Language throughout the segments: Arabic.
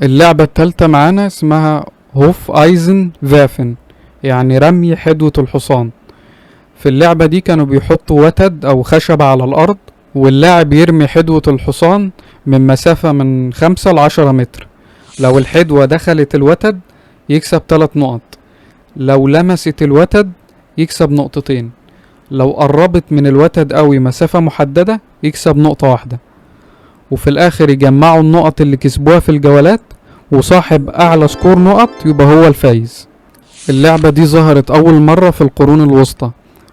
اللعبة التالتة معانا اسمها هوف ايزن فافن، يعني رمي حدوة الحصان. في اللعبة دي كانوا بيحطوا وتد او خشبة على الارض، واللاعب يرمي حدوة الحصان من مسافة من 5 ل10 متر. لو الحدوة دخلت الوتد يكسب 3 نقط، لو لمست الوتد يكسب نقطتين، لو قربت من الوتد قوي مسافة محددة يكسب نقطة واحدة. وفي الاخر يجمعوا النقط اللي كسبوها في الجولات، وصاحب اعلى سكور نقط يبقى هو الفايز. اللعبة دي ظهرت اول مرة في القرون الوسطى،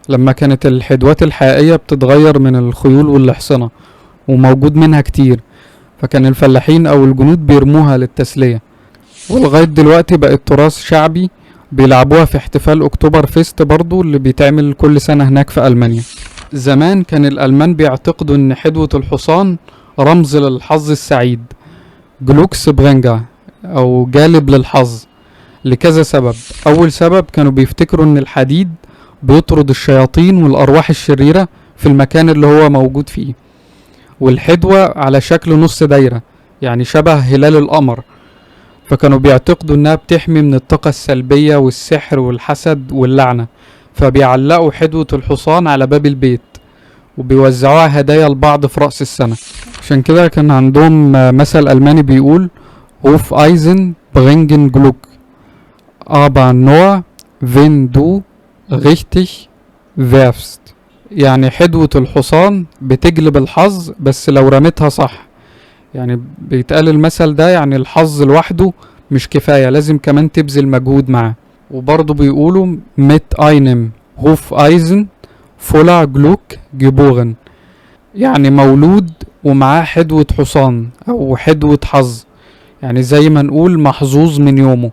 لما كانت الحدوات الحقيقية بتتغير من الخيول والحصنة وموجود منها كتير، فكان الفلاحين او الجنود بيرموها للتسلية. ولغاية دلوقتي بقت تراث شعبي، بيلعبوها في احتفال اكتوبر فيست برضو اللي بيتعمل كل سنة هناك في ألمانيا. زمان كان الألمان بيعتقدوا ان حدوة الحصان رمز للحظ السعيد، جلوكس برينجا او جالب للحظ، لكذا سبب. اول سبب كانوا بيفتكروا ان الحديد بيطرد الشياطين والارواح الشريرة في المكان اللي هو موجود فيه، والحدوة على شكل نص دايرة يعني شبه هلال القمر، فكانوا بيعتقدوا انها بتحمي من الطاقة السلبية والسحر والحسد واللعنة، فبيعلقوا حدوة الحصان على باب البيت وبيوزعوها هدايا لبعض في رأس السنة. عشان كده كان عندهم مثل ألماني بيقول Auf Eisen bringen Glück aber nur wenn du richtig werfst، يعني حدوة الحصان بتجلب الحظ بس لو رميتها صح. يعني بيتقال المثل ده يعني الحظ لوحده مش كفاية، لازم كمان تبذل مجهود معاه. وبرضه بيقولوا mit einem Hufeisen voller Glück geboren، يعني مولود ومعاه حدوة حصان او حدوة حظ، يعني زي ما نقول محظوظ من يومه.